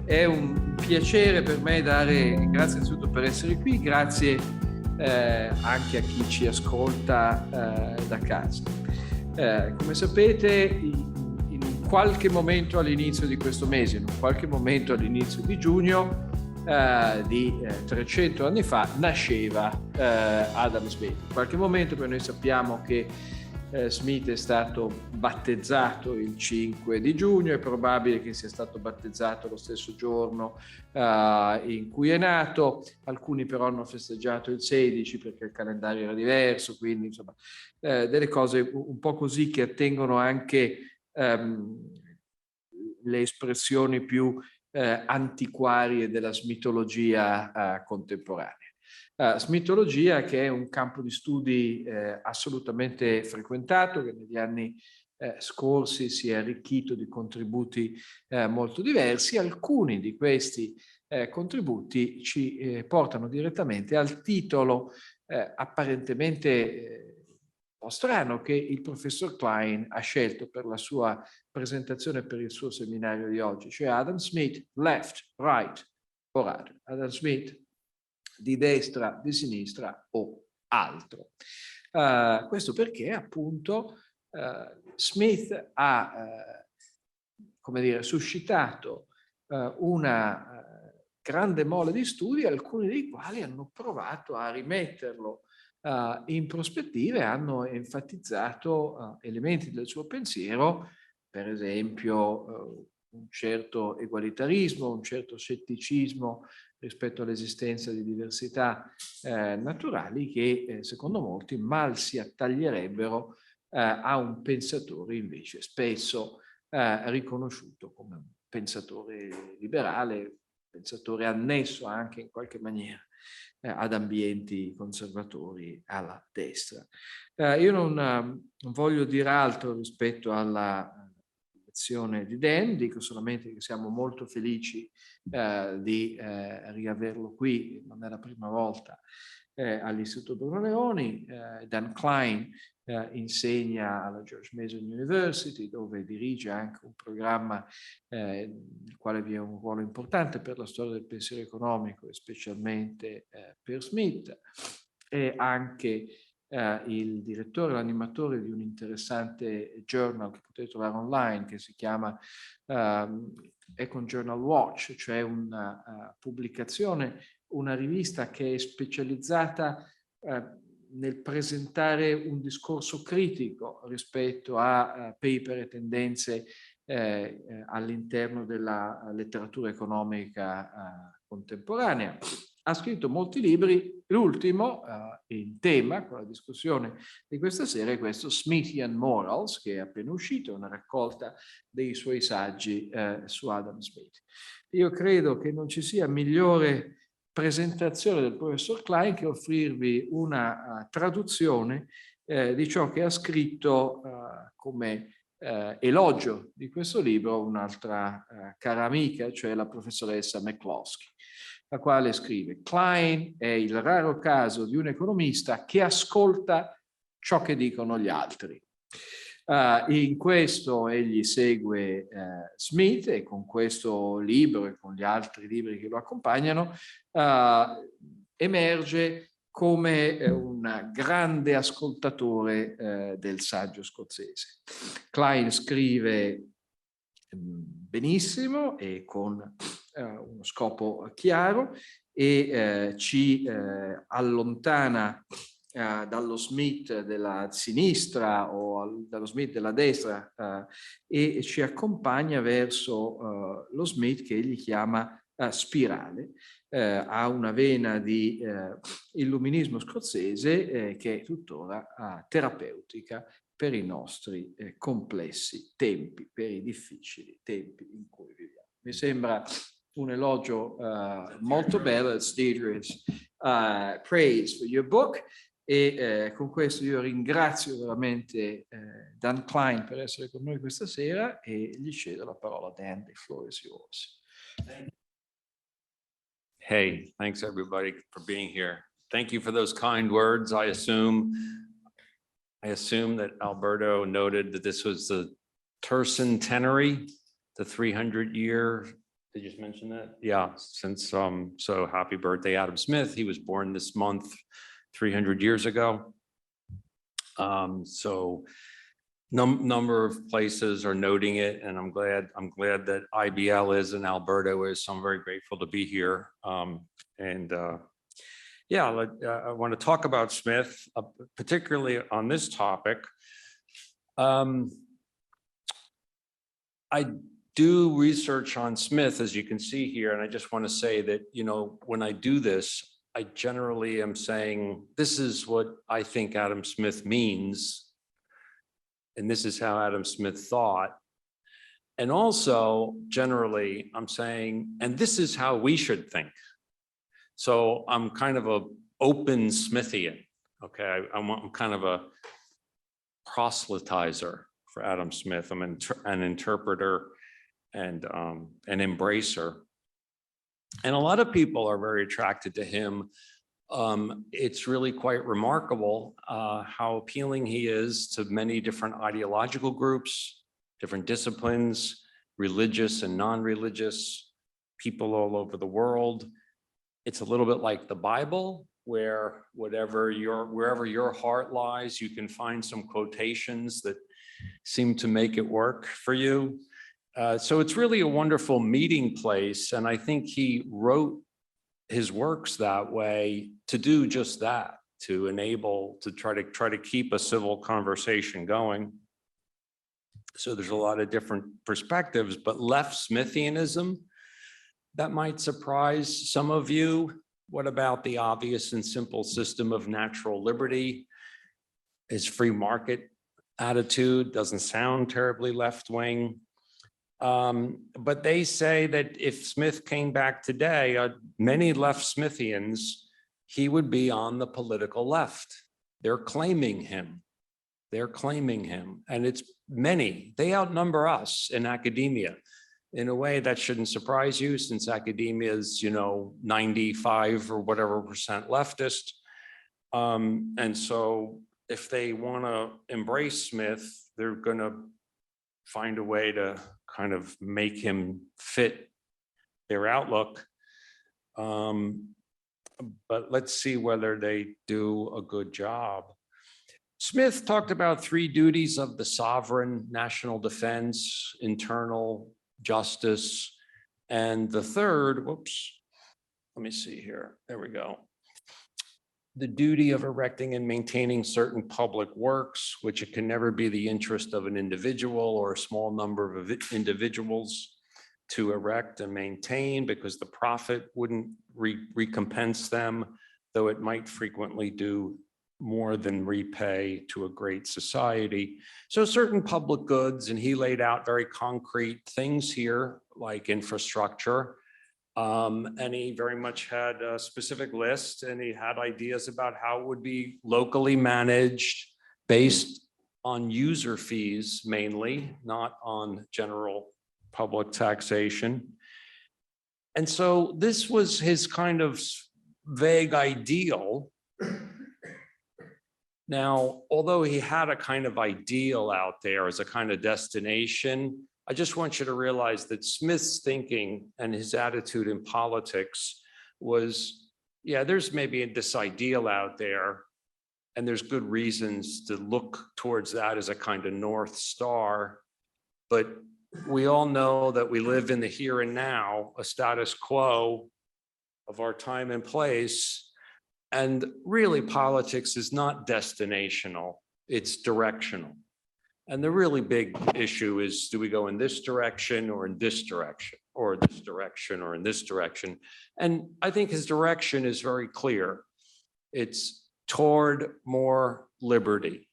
È un piacere per me grazie innanzitutto per essere qui, grazie anche a chi ci ascolta da casa. Come sapete, in qualche momento all'inizio di questo mese, in un qualche momento all'inizio di giugno, di 300 anni fa, nasceva Adam Smith. In qualche momento, perché noi sappiamo che Smith è stato battezzato il 5 di giugno, è probabile che sia stato battezzato lo stesso giorno in cui è nato. Alcuni però hanno festeggiato il 16 perché il calendario era diverso, quindi insomma delle cose un po' così che attengono anche le espressioni più antiquarie della smitologia contemporanea. Smitologia che è un campo di studi assolutamente frequentato, che negli anni scorsi si è arricchito di contributi molto diversi. Alcuni di questi contributi ci portano direttamente al titolo apparentemente un po' strano che il professor Klein ha scelto per la sua presentazione per il suo seminario di oggi, cioè Adam Smith, left, right or other. Adam Smith di destra, di sinistra o altro. Questo perché appunto Smith ha come dire, suscitato una grande mole di studi, alcuni dei quali hanno provato a rimetterlo in prospettiva e hanno enfatizzato elementi del suo pensiero, per esempio un certo egualitarismo, un certo scetticismo rispetto all'esistenza di diversità naturali che secondo molti mal si attaglierebbero a un pensatore invece spesso riconosciuto come un pensatore liberale, pensatore annesso anche in qualche maniera ad ambienti conservatori alla destra. Io non voglio dire altro rispetto alla lezione di Dan, dico solamente che siamo molto felici di riaverlo qui, non è la prima volta all'Istituto Bruno Leoni. Dan Klein insegna alla George Mason University, dove dirige anche un programma nel quale vi è un ruolo importante per la storia del pensiero economico e specialmente per Smith. È anche il direttore, l'animatore di un interessante journal che potete trovare online che si chiama Econ Journal Watch, cioè una pubblicazione, una rivista che è specializzata nel presentare un discorso critico rispetto a paper e tendenze all'interno della letteratura economica contemporanea. Ha scritto molti libri, l'ultimo in tema con la discussione di questa sera è questo Smithian Morals, che è appena uscito, una raccolta dei suoi saggi su Adam Smith. Io credo che non ci sia migliore presentazione del professor Klein che offrirvi una traduzione di ciò che ha scritto come elogio di questo libro un'altra cara amica, cioè la professoressa McCloskey, la quale scrive: Klein è il raro caso di un economista che ascolta ciò che dicono gli altri. In questo egli segue Smith e con questo libro e con gli altri libri che lo accompagnano emerge come un grande ascoltatore del saggio scozzese. Klein scrive benissimo e con uno scopo chiaro e ci allontana dallo Smith della sinistra o dallo Smith della destra e ci accompagna verso lo Smith che egli chiama spirale. Ha una vena di illuminismo scozzese che è tuttora terapeutica per i nostri complessi tempi, per i difficili tempi in cui viviamo. Mi sembra un elogio molto bello. It's Deirdre's praise for your book. E con questo io ringrazio veramente Dan Klein per essere con noi questa sera e gli cedo la parola. Dan, the floor is yours. Hey, thanks everybody for being here. Thank you for those kind words. I assume that Alberto noted that this was the tercentenary, the 300-year Did you just mention that? Yeah, since, so happy birthday, Adam Smith. He was born this month, 300 years ago. So number of places are noting it, and I'm glad that IBL is and Alberto is, so I'm very grateful to be here. Yeah, I want to talk about Smith, particularly on this topic. I do research on Smith, as you can see here, and I just want to say that, you know, when I do this, I generally am saying, this is what I think Adam Smith means, and this is how Adam Smith thought. And also, generally, I'm saying, and this is how we should think. So I'm kind of a open Smithian, okay? I'm kind of a proselytizer for Adam Smith. I'm an interpreter and an embracer. And a lot of people are very attracted to him. It's really quite remarkable how appealing he is to many different ideological groups, different disciplines, religious and non-religious, people all over the world. It's a little bit like the Bible, where wherever your heart lies, you can find some quotations that seem to make it work for you. So it's really a wonderful meeting place. And I think he wrote his works that way to do just that, to enable, to try to keep a civil conversation going. So there's a lot of different perspectives, but left Smithianism, that might surprise some of you. What about the obvious and simple system of natural liberty? His free market attitude doesn't sound terribly left-wing. But they say that if Smith came back today, many left Smithians, he would be on the political left. They're claiming him. They're claiming him. And it's many. They outnumber us in academia. In a way that shouldn't surprise you, since academia is, 95 or whatever % leftist. And so if they want to embrace Smith, they're going to find a way to kind of make him fit their outlook. But let's see whether they do a good job. Smith talked about 3 duties of the sovereign: national defense, internal justice, and the third, let me see here. There we go. The duty of erecting and maintaining certain public works, which it can never be the interest of an individual or a small number of individuals to erect and maintain, because the profit wouldn't recompense them, though it might frequently do more than repay to a great society. So certain public goods, and he laid out very concrete things here, like infrastructure. And he very much had a specific list, and he had ideas about how it would be locally managed based on user fees mainly, not on general public taxation. And so this was his kind of vague ideal. Now, although he had a kind of ideal out there as a kind of destination, I just want you to realize that Smith's thinking and his attitude in politics was, yeah, there's maybe this ideal out there, and there's good reasons to look towards that as a kind of North Star. But we all know that we live in the here and now, a status quo of our time and place. And really, politics is not destinational, it's directional. And the really big issue is, do we go in this direction or in this direction, or this direction or in this direction? And I think his direction is very clear. It's toward more liberty.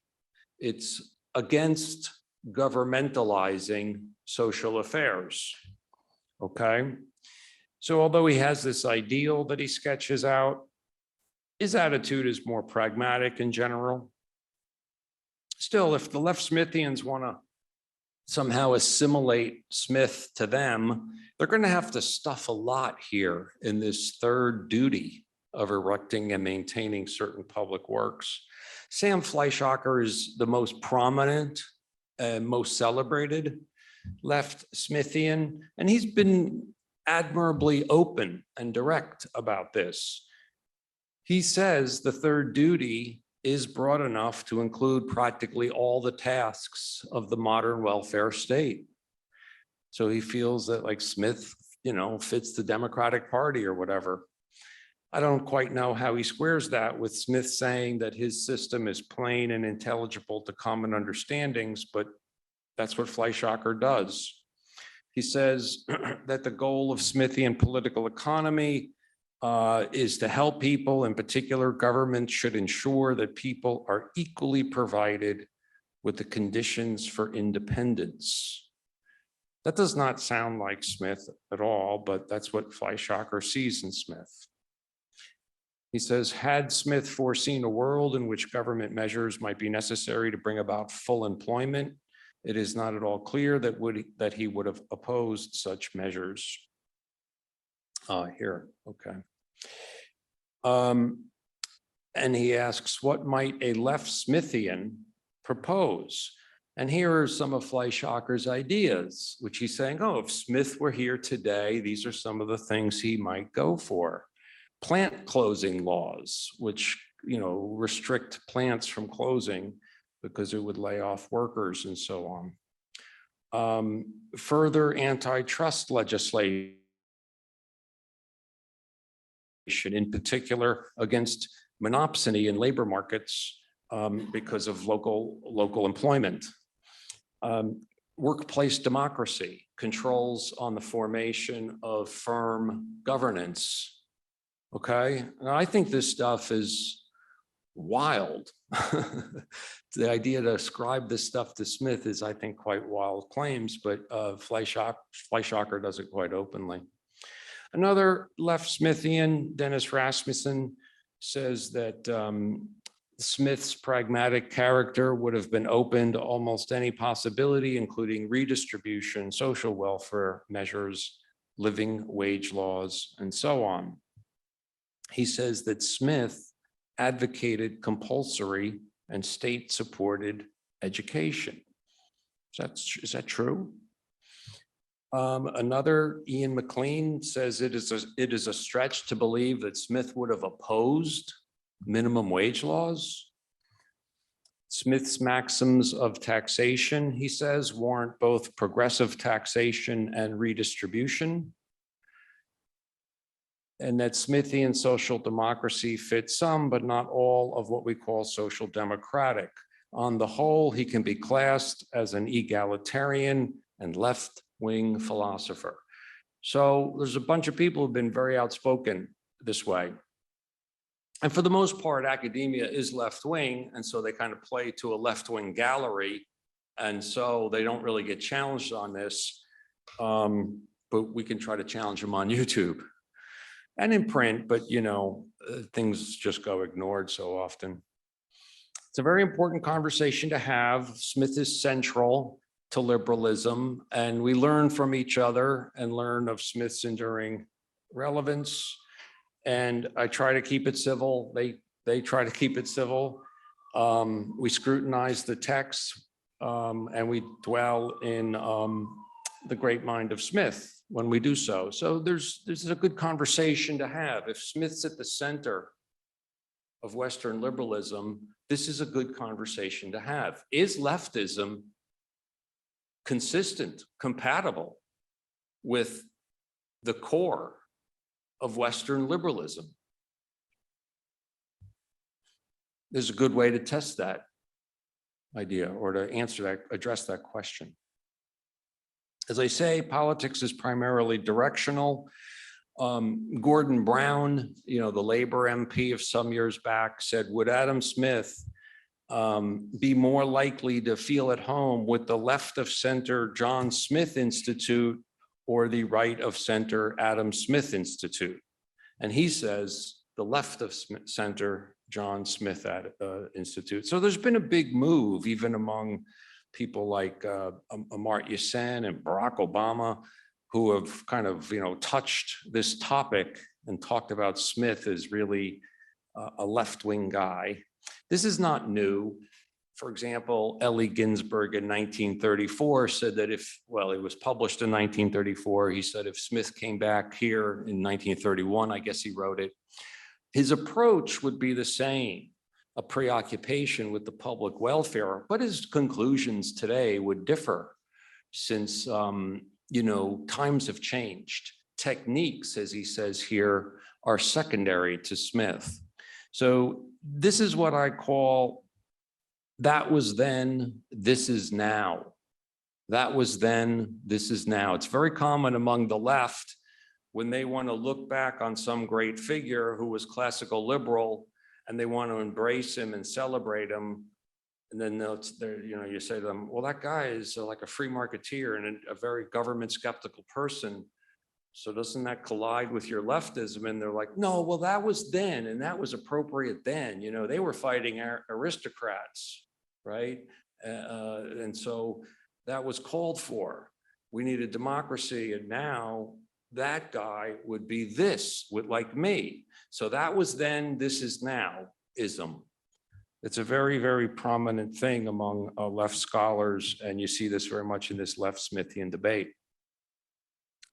It's against governmentalizing social affairs, okay? So although he has this ideal that he sketches out, his attitude is more pragmatic in general. Still, if the left Smithians want to somehow assimilate Smith to them, they're going to have to stuff a lot here in this third duty of erecting and maintaining certain public works. Sam Fleischacker is the most prominent and most celebrated left Smithian, and he's been admirably open and direct about this. He says the third duty is broad enough to include practically all the tasks of the modern welfare state. So he feels that like Smith, fits the Democratic Party or whatever. I don't quite know how he squares that with Smith saying that his system is plain and intelligible to common understandings, but that's what Fleischacker does. He says that the goal of Smithian political economy is to help people. In particular, government should ensure that people are equally provided with the conditions for independence. That does not sound like Smith at all, but that's what Fleischacker sees in Smith. He says, had Smith foreseen a world in which government measures might be necessary to bring about full employment, it is not at all clear that he would have opposed such measures. Here, okay. And he asks, what might a left Smithian propose? And here are some of Fleischacker's ideas, which he's saying, oh, if Smith were here today, these are some of the things he might go for. Plant closing laws, which, restrict plants from closing because it would lay off workers and so on. Further antitrust legislation, in particular against monopsony in labor markets because of local employment. Workplace democracy, controls on the formation of firm governance. Okay, and I think this stuff is wild. The idea to ascribe this stuff to Smith is, I think, quite wild claims, but Fleischacker does it quite openly. Another left Smithian, Dennis Rasmussen, says that Smith's pragmatic character would have been open to almost any possibility, including redistribution, social welfare measures, living wage laws, and so on. He says that Smith advocated compulsory and state-supported education. Is that true? Another, Ian McLean, says it is a stretch to believe that Smith would have opposed minimum wage laws. Smith's maxims of taxation, he says, warrant both progressive taxation and redistribution. And that Smithian social democracy fits some, but not all of what we call social democratic. On the whole, he can be classed as an egalitarian and left-wing philosopher. So there's a bunch of people who've been very outspoken this way. And for the most part, academia is left-wing, and so they kind of play to a left-wing gallery, and so they don't really get challenged on this, but we can try to challenge them on YouTube and in print, but things just go ignored so often. It's a very important conversation to have. Smith is central to liberalism, and we learn from each other and learn of Smith's enduring relevance. And I try to keep it civil. They try to keep it civil. We scrutinize the text and we dwell in the great mind of Smith when we do so. So this is a good conversation to have. If Smith's at the center of Western liberalism, this is a good conversation to have. Is leftism consistent, compatible with the core of Western liberalism? There's a good way to test that idea or to address that question. As I say, politics is primarily directional. Gordon Brown, the Labor MP of some years back, said, would Adam Smith be more likely to feel at home with the left of center John Smith Institute or the right of center Adam Smith Institute? And he says the left of center John Smith Institute. So there's been a big move even among people like Amartya Sen and Barack Obama, who have kind of touched this topic and talked about Smith as really a left-wing guy. This is not new. For example, Ellie Ginsberg in 1934 said that if, well, it was published in 1934, he said if Smith came back here in 1931, I guess he wrote it, his approach would be the same, a preoccupation with the public welfare, but his conclusions today would differ since, times have changed. Techniques, as he says here, are secondary to Smith. So this is what I call that was then, this is now. That was then, this is now. It's very common among the left when they want to look back on some great figure who was classical liberal and they want to embrace him and celebrate him. And then you say to them, well, that guy is like a free marketeer and a very government skeptical person. So doesn't that collide with your leftism? And they're like, no, well, that was then, and that was appropriate then. They were fighting aristocrats, right? And so that was called for. We needed democracy, and now that guy would be this, like me. So that was then, this is now, ism. It's a very, very prominent thing among left scholars, and you see this very much in this left Smithian debate.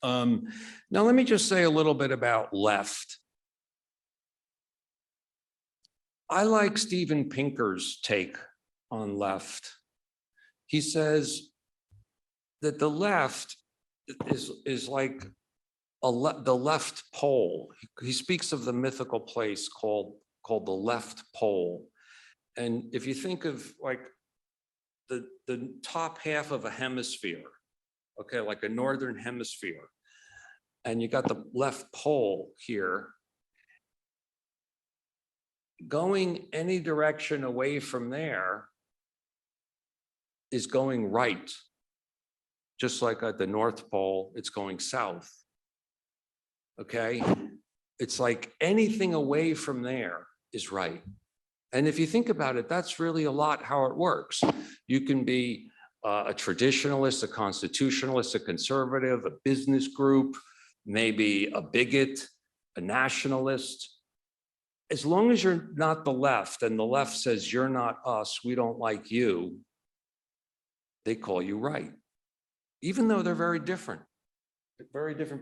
Now, let me just say a little bit about left. I like Steven Pinker's take on left. He says that the left is like the left pole. He speaks of the mythical place called the left pole. And if you think of like the top half of a hemisphere, okay, like a northern hemisphere, and you got the left pole here, going any direction away from there is going right. Just like at the North Pole, it's going south. Okay? It's like anything away from there is right. And if you think about it, that's really a lot how it works. You can be a traditionalist, a constitutionalist, a conservative, a business group, maybe a bigot, a nationalist. As long as you're not the left and the left says, you're not us, we don't like you, they call you right. Even though they're very different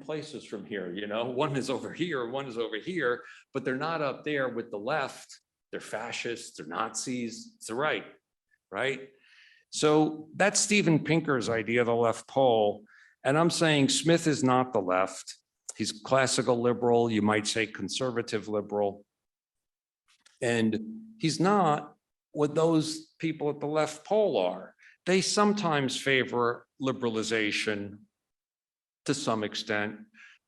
places from here, one is over here, one is over here, but they're not up there with the left. They're fascists, they're Nazis, it's the right? So that's Steven Pinker's idea of the left pole. And I'm saying Smith is not the left. He's classical liberal, you might say conservative liberal. And he's not what those people at the left pole are. They sometimes favor liberalization to some extent,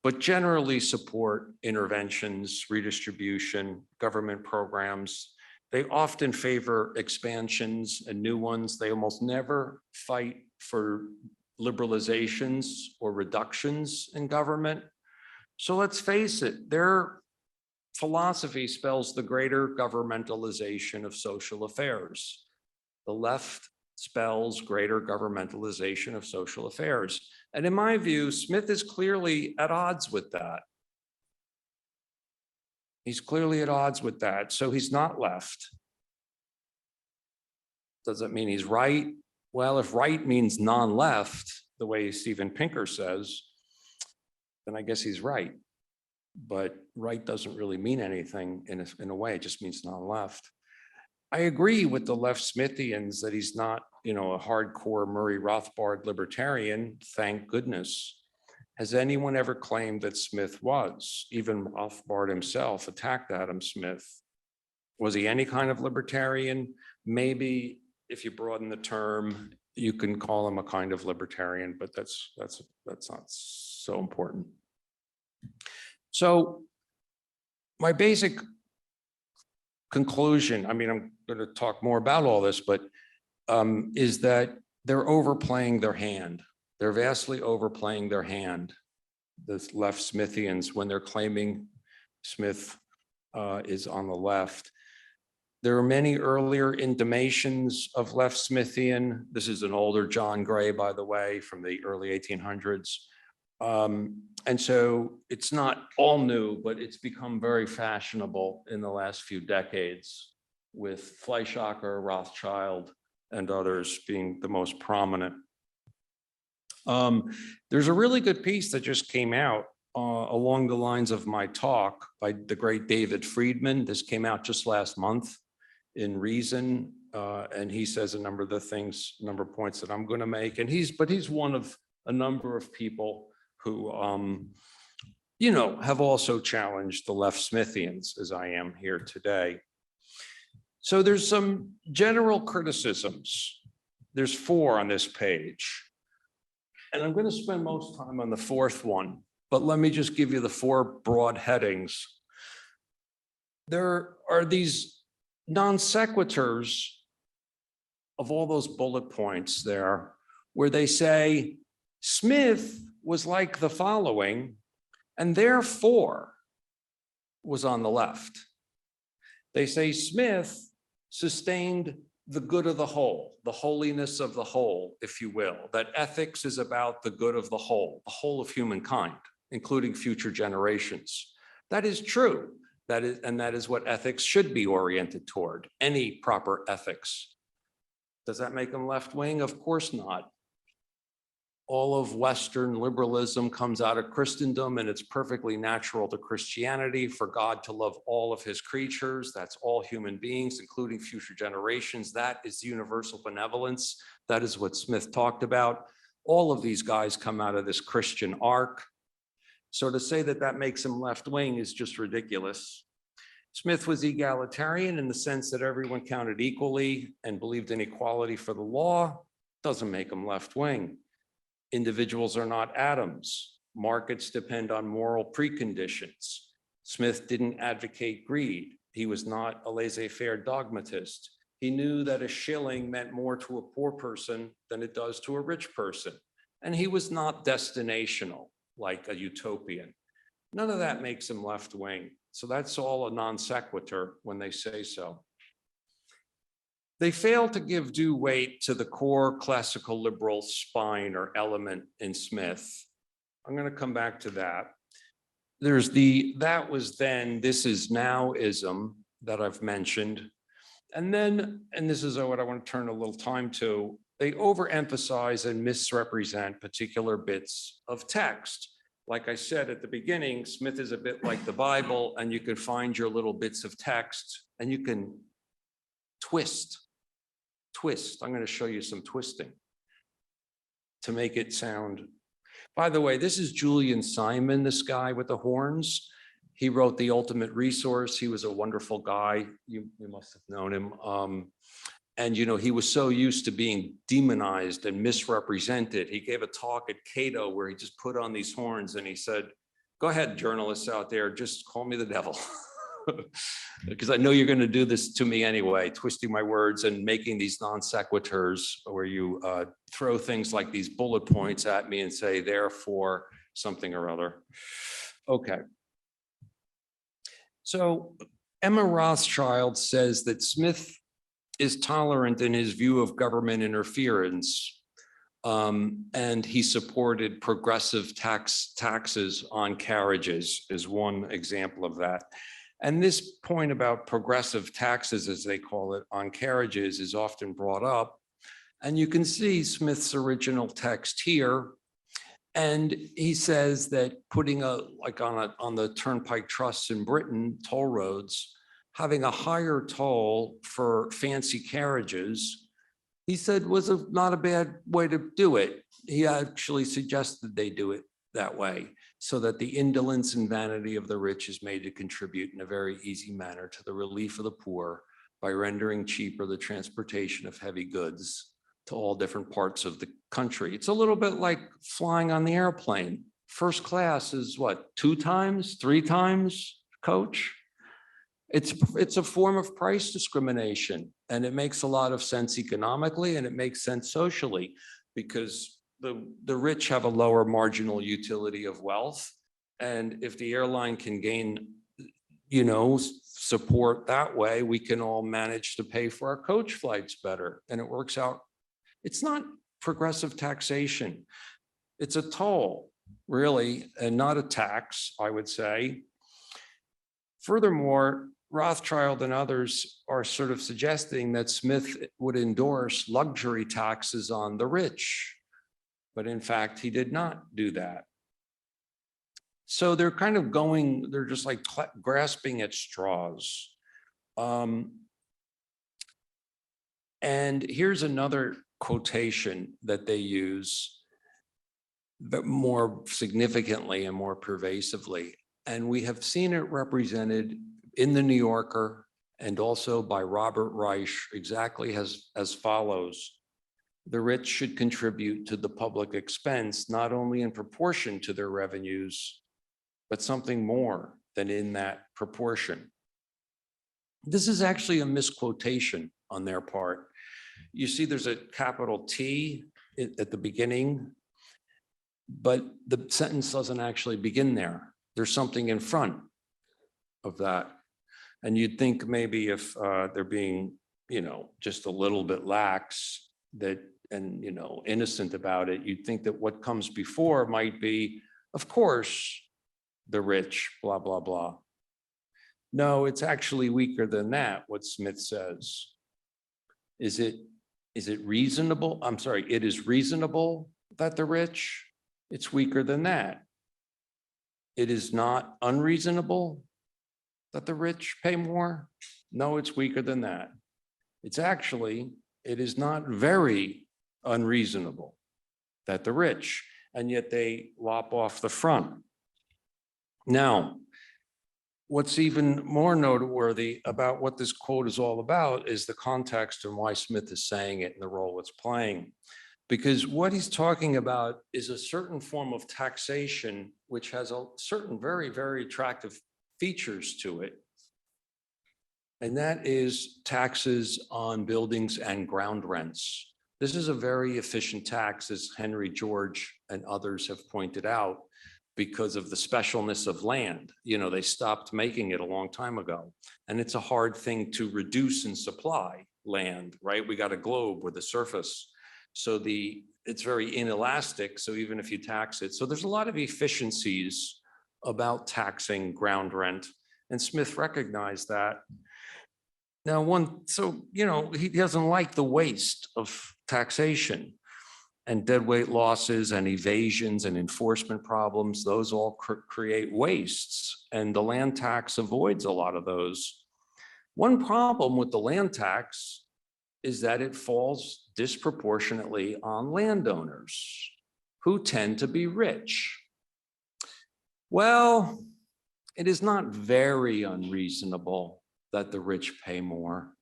but generally support interventions, redistribution, government programs. They often favor expansions and new ones. They almost never fight for liberalizations or reductions in government. So let's face it, their philosophy spells the greater governmentalization of social affairs. The left spells greater governmentalization of social affairs. And in my view, Smith is clearly at odds with that. He's clearly at odds with that. So he's not left. Does that mean he's right? Well, if right means non-left, the way Steven Pinker says, then I guess he's right. But right doesn't really mean anything in a way, it just means non-left. I agree with the left Smithians that he's not, a hardcore Murray Rothbard libertarian, thank goodness. Has anyone ever claimed that Smith was? Even Rothbard himself attacked Adam Smith. Was he any kind of libertarian? Maybe if you broaden the term, you can call him a kind of libertarian, but that's not so important. So my basic conclusion, I'm going to talk more about all this, but is that they're overplaying their hand. They're vastly overplaying their hand, the left Smithians, when they're claiming Smith is on the left. There are many earlier intimations of left Smithian. This is an older John Gray, by the way, from the early 1800s. And so it's not all new, but it's become very fashionable in the last few decades with Fleischacker, Rothschild, and others being the most prominent. There's a really good piece that just came out along the lines of my talk by the great David Friedman. This came out just last month in Reason, and he says a number of the things, number of points that I'm going to make. And he's one of a number of people who, you know, have also challenged the left Smithians, as I am here today. So there's some general criticisms. There's 4 on this page. And I'm going to spend most time on the 4th one, but let me just give you the 4 broad headings. There are these non sequiturs of all those bullet points there, where they say Smith was like the following, and therefore was on the left. They say Smith sustained the good of the whole, the holiness of the whole, if you will, that ethics is about the good of the whole of humankind, including future generations. That is true. That is what ethics should be oriented toward, any proper ethics. Does that make them left-wing? Of course not. All of Western liberalism comes out of Christendom, and it's perfectly natural to Christianity for God to love all of his creatures. That's all human beings, including future generations. That is universal benevolence. That is what Smith talked about. All of these guys come out of this Christian arc. So to say that that makes him left-wing is just ridiculous. Smith was egalitarian in the sense that everyone counted equally and believed in equality for the law. Doesn't make him left-wing. Individuals are not atoms. Markets depend on moral preconditions. Smith didn't advocate greed. He was not a laissez-faire dogmatist. He knew that a shilling meant more to a poor person than it does to a rich person. And he was not destinational, like a utopian. None of that makes him left-wing. So that's all a non sequitur when they say so. They fail to give due weight to the core classical liberal spine or element in Smith. I'm going to come back to that. There's that was then, this is nowism that I've mentioned. And then, and this is what I want to turn a little time to, they overemphasize and misrepresent particular bits of text. Like I said at the beginning, Smith is a bit like the Bible, and you can find your little bits of text and you can twist. I'm going to show you some twisting to make it sound. By the way, this is Julian Simon, this guy with the horns. He wrote The Ultimate Resource. He was a wonderful guy. You must have known him. And, you know, he was so used to being demonized and misrepresented. He gave a talk at Cato where he just put on these horns and he said, go ahead, journalists out there, just call me the devil. Because I know you're going to do this to me anyway, twisting my words and making these non sequiturs where you throw things like these bullet points at me and say, therefore, something or other. Okay. So Emma Rothschild says that Smith is tolerant in his view of government interference, and he supported progressive taxes on carriages is one example of that. And this point about progressive taxes, as they call it, on carriages is often brought up. And you can see Smith's original text here. And he says that putting on the turnpike trusts in Britain, toll roads, having a higher toll for fancy carriages, he said was not a bad way to do it. He actually suggested they do it that way, so that the indolence and vanity of the rich is made to contribute in a very easy manner to the relief of the poor by rendering cheaper the transportation of heavy goods to all different parts of the country. It's a little bit like flying on the airplane. First class is what, 2 times, 3 times coach? It's a form of price discrimination, and it makes a lot of sense economically, and it makes sense socially, because the rich have a lower marginal utility of wealth. And if the airline can gain, you know, support that way, we can all manage to pay for our coach flights better. And it works out. It's not progressive taxation. It's a toll, really, and not a tax, I would say. Furthermore, Rothschild and others are sort of suggesting that Smith would endorse luxury taxes on the rich, but in fact, he did not do that. So they're kind of going, they're just like grasping at straws. And here's another quotation that they use, but more significantly and more pervasively. And we have seen it represented in the New Yorker and also by Robert Reich exactly as follows. The rich should contribute to the public expense, not only in proportion to their revenues, but something more than in that proportion. This is actually a misquotation on their part. You see there's a capital T at the beginning, but the sentence doesn't actually begin there. There's something in front of that. And you'd think maybe if they're being, just a little bit lax and innocent about it, you'd think that what comes before might be, of course, the rich, blah, blah, blah. No, it's actually weaker than that, what Smith says. Is it reasonable? I'm sorry, it is reasonable that the rich, it's weaker than that. It is not unreasonable that the rich pay more. No, it's weaker than that. It is not very unreasonable that the rich, and yet they lop off the front. Now, what's even more noteworthy about what this quote is all about is the context and why Smith is saying it and the role it's playing. Because what he's talking about is a certain form of taxation, which has a certain very, very attractive features to it. And that is taxes on buildings and ground rents. This is a very efficient tax, as Henry George and others have pointed out, because of the specialness of land. They stopped making it a long time ago. And it's a hard thing to reduce and supply land, right? We got a globe with a surface. So it's very inelastic. So even if you tax it, so there's a lot of efficiencies about taxing ground rent. And Smith recognized that. Now, he doesn't like the waste of taxation. And deadweight losses and evasions and enforcement problems, those all create wastes. And the land tax avoids a lot of those. One problem with the land tax is that it falls disproportionately on landowners who tend to be rich. Well, it is not very unreasonable that the rich pay more.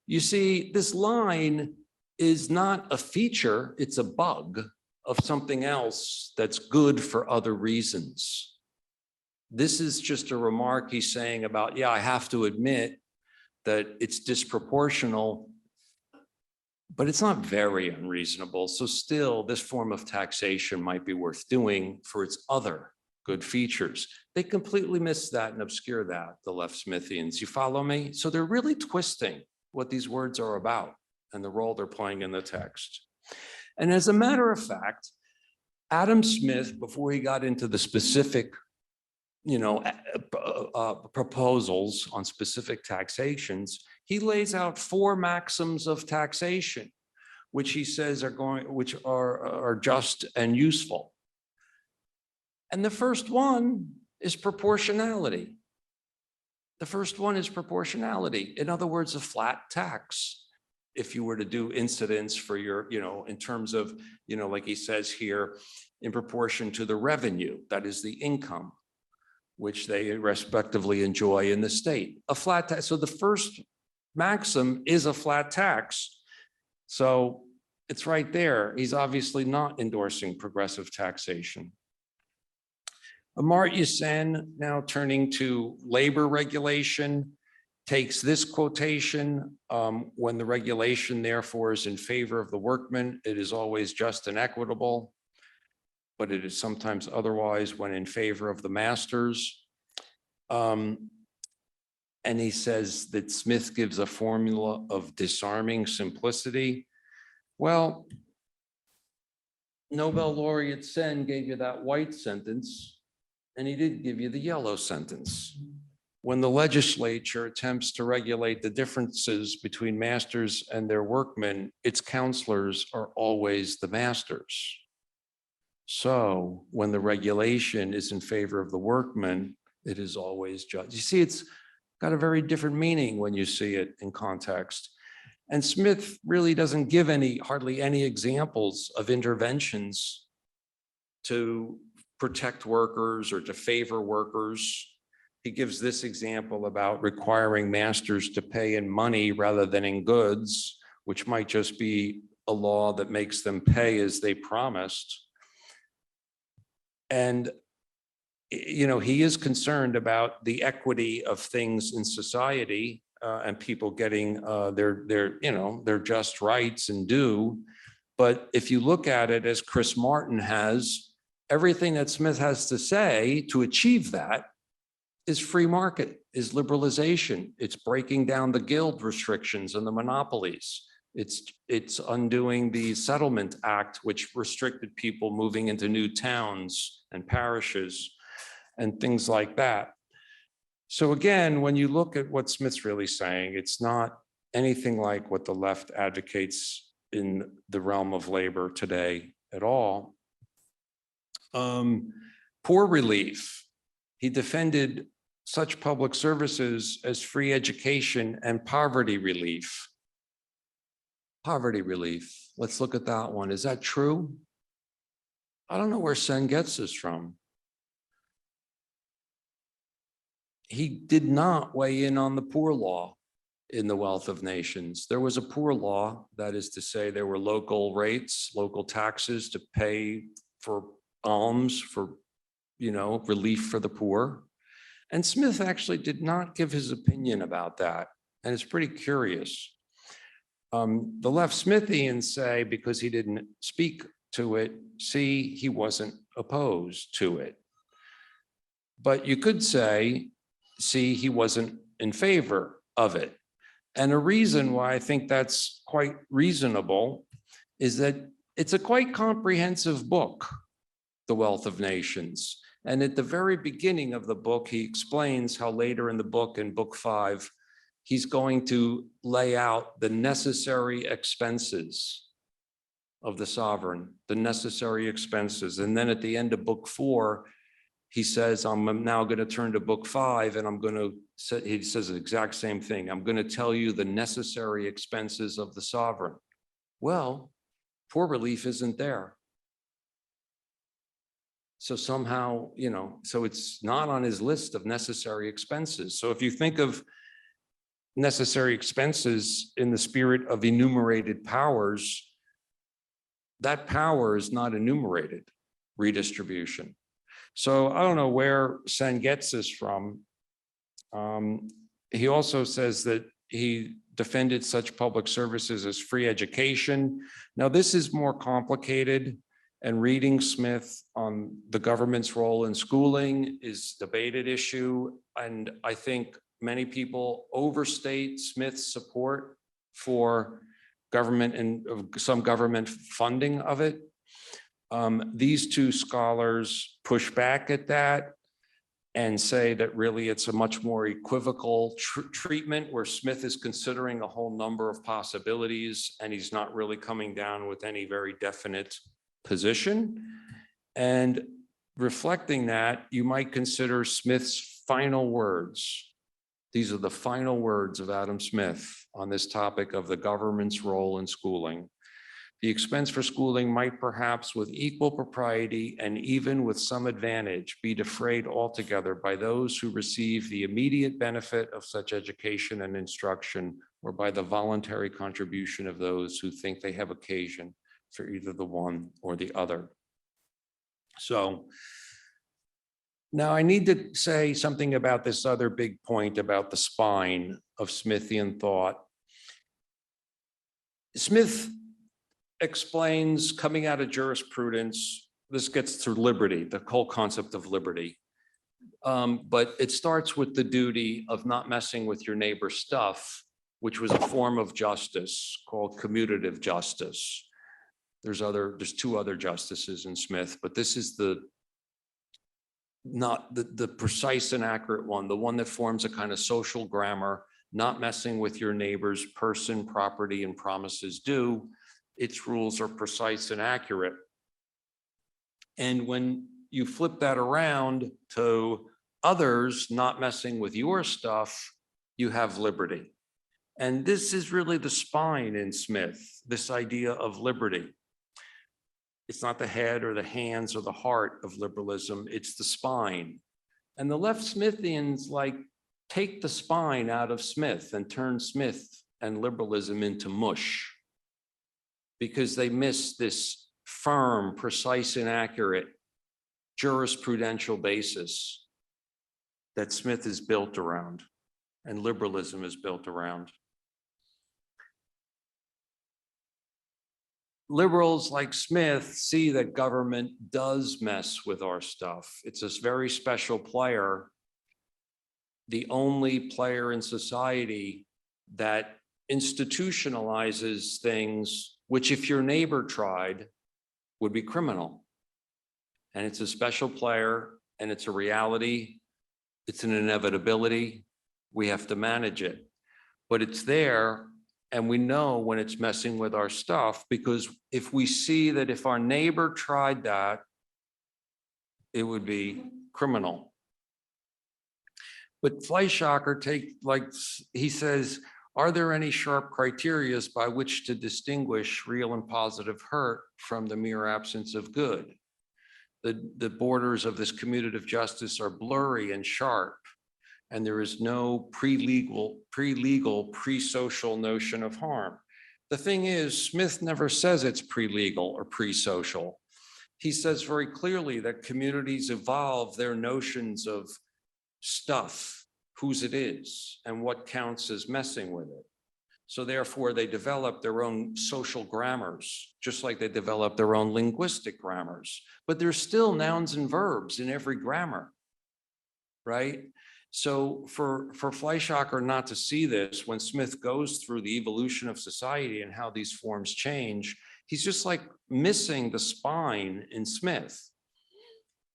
You see, this line is not a feature, it's a bug of something else that's good for other reasons. This is just a remark he's saying about, I have to admit that it's disproportional, but it's not very unreasonable. So still, this form of taxation might be worth doing for its other good features. They completely miss that and obscure that, the left Smithians. You follow me? So they're really twisting what these words are about and the role they're playing in the text. And as a matter of fact, Adam Smith, before he got into the specific, proposals on specific taxations, he lays out 4 maxims of taxation, which he says are just and useful. And the first one is proportionality. The first one is proportionality. In other words, a flat tax. If you were to do incidence for your, in terms of, like he says here, in proportion to the revenue, that is the income, which they respectively enjoy in the state. A flat tax. So the first maxim is a flat tax. So it's right there. He's obviously not endorsing progressive taxation. Amartya Sen, now turning to labor regulation, takes this quotation, when the regulation therefore is in favor of the workman, it is always just and equitable, but it is sometimes otherwise when in favor of the masters. And he says that Smith gives a formula of disarming simplicity. Well, Nobel laureate Sen gave you that white sentence, and he did give you the yellow sentence. when the legislature attempts to regulate the differences between masters and their workmen, its counselors are always the masters. So when the regulation is in favor of the workman, it is always just. You see, it's got a very different meaning when you see it in context. And Smith really doesn't give hardly any examples of interventions to protect workers or to favor workers. He gives this example about requiring masters to pay in money rather than in goods, which might just be a law that makes them pay as they promised. And, you know, he is concerned about the equity of things in society and people getting their just rights and due. But if you look at it as Chris Martin has, everything that Smith has to say to achieve that is free market, is liberalization. It's breaking down the guild restrictions and the monopolies. It's undoing the Settlement Act, which restricted people moving into new towns and parishes and things like that. So again, when you look at what Smith's really saying, it's not anything like what the left advocates in the realm of labor today at all. Poor relief. He defended such public services as free education and poverty relief. Poverty relief. Let's look at that one. Is that true? I don't know where Sen gets this from. He did not weigh in on the poor law in the Wealth of Nations. There was a poor law, that is to say there were local rates, local taxes to pay for alms, for, relief for the poor. And Smith actually did not give his opinion about that. And it's pretty curious. The left Smithians say because he didn't speak to it, see, he wasn't opposed to it. But you could say, see, he wasn't in favor of it. And a reason why I think that's quite reasonable is that it's a quite comprehensive book, The Wealth of Nations. And at the very beginning of the book, he explains how later in the book, in book 5, he's going to lay out the necessary expenses of the sovereign, the necessary expenses. And then at the end of book 4, he says, I'm now going to turn to book 5 and I'm going to say, he says the exact same thing. I'm going to tell you the necessary expenses of the sovereign. Well, poor relief isn't there. So somehow, so it's not on his list of necessary expenses. So if you think of necessary expenses in the spirit of enumerated powers, that power is not enumerated, redistribution. So I don't know where Sen gets this from. He also says that he defended such public services as free education. Now, this is more complicated, and reading Smith on the government's role in schooling is a debated issue. And I think many people overstate Smith's support for government and some government funding of it. These two scholars push back at that and say that really it's a much more equivocal treatment where Smith is considering a whole number of possibilities and he's not really coming down with any very definite position. And reflecting that, you might consider Smith's final words. These are the final words of Adam Smith on this topic of the government's role in schooling. The expense for schooling might perhaps with equal propriety and even with some advantage be defrayed altogether by those who receive the immediate benefit of such education and instruction, or by the voluntary contribution of those who think they have occasion for either the one or the other. So now I need to say something about this other big point about the spine of Smithian thought. Smith explains, coming out of jurisprudence, this gets to liberty, the whole concept of liberty. But it starts with the duty of not messing with your neighbor's stuff, which was a form of justice called commutative justice. There's 2 other justices in Smith, but this is the not the precise and accurate one, the one that forms a kind of social grammar, not messing with your neighbor's person, property, and promises due. Its rules are precise and accurate. And when you flip that around to others not messing with your stuff, you have liberty. And this is really the spine in Smith, this idea of liberty. It's not the head or the hands or the heart of liberalism, it's the spine. And the left Smithians like take the spine out of Smith and turn Smith and liberalism into mush, because they miss this firm, precise, and accurate jurisprudential basis that Smith is built around and liberalism is built around. Liberals like Smith see that government does mess with our stuff. It's this very special player, the only player in society that institutionalizes things which, if your neighbor tried, would be criminal. And it's a special player, and it's a reality. It's an inevitability. We have to manage it. But it's there, and we know when it's messing with our stuff, because if we see that if our neighbor tried that, it would be criminal. But Fleischacker he says, are there any sharp criteria by which to distinguish real and positive hurt from the mere absence of good? The borders of this commutative justice are blurry and sharp, and there is no pre-legal, pre-social notion of harm. The thing is, Smith never says it's pre-legal or pre-social. He says very clearly that communities evolve their notions of stuff, whose it is, and what counts as messing with it. So therefore, they develop their own social grammars, just like they develop their own linguistic grammars. But there's still nouns and verbs in every grammar, right? So for Fleischacker not to see this, when Smith goes through the evolution of society and how these forms change, he's just like missing the spine in Smith.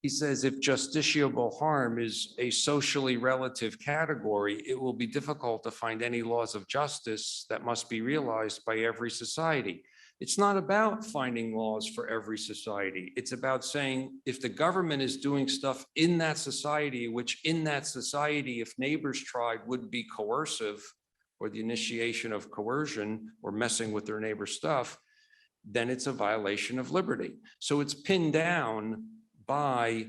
He says, if justiciable harm is a socially relative category, it will be difficult to find any laws of justice that must be realized by every society. It's not about finding laws for every society. It's about saying, if the government is doing stuff in that society, which in that society, if neighbors tried, would be coercive, or the initiation of coercion or messing with their neighbor's stuff, then it's a violation of liberty. So it's pinned down by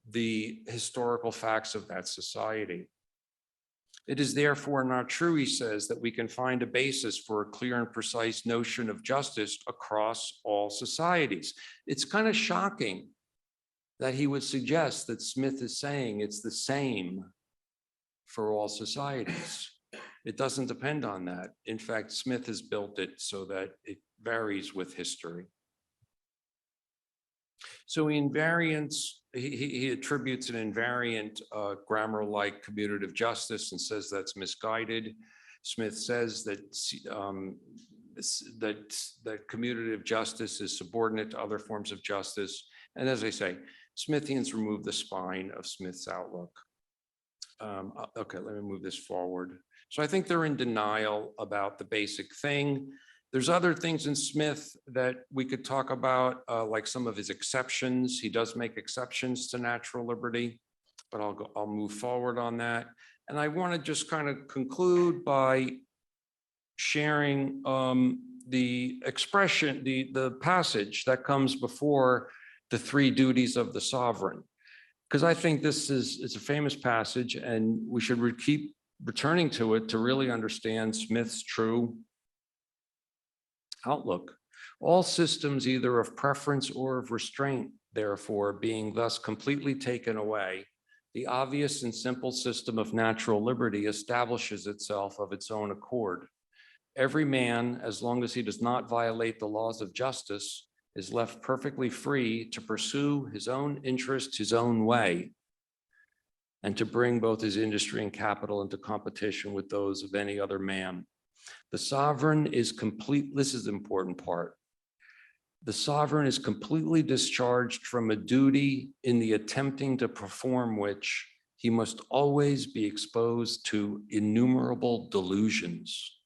the historical facts of that society. It is therefore not true, he says, that we can find a basis for a clear and precise notion of justice across all societies. It's kind of shocking that he would suggest that Smith is saying it's the same for all societies. It doesn't depend on that. In fact, Smith has built it so that it varies with history. So invariance, he attributes an invariant grammar-like commutative justice and says that's misguided. Smith says that that commutative justice is subordinate to other forms of justice. And as I say, Smithians remove the spine of Smith's outlook. Okay, let me move this forward. So I think they're in denial about the basic thing. There's other things in Smith that we could talk about, like some of his exceptions. He does make exceptions to natural liberty, but I'll move forward on that. And I want to just kind of conclude by sharing the expression, the passage that comes before the three duties of the sovereign, because I think it's a famous passage, and we should keep returning to it to really understand Smith's true outlook. All systems, either of preference or of restraint, therefore, being thus completely taken away, the obvious and simple system of natural liberty establishes itself of its own accord. Every man, as long as he does not violate the laws of justice, is left perfectly free to pursue his own interest, his own way, and to bring both his industry and capital into competition with those of any other man. The sovereign is complete, this is the important part. The sovereign is completely discharged from a duty in the attempting to perform which he must always be exposed to innumerable delusions,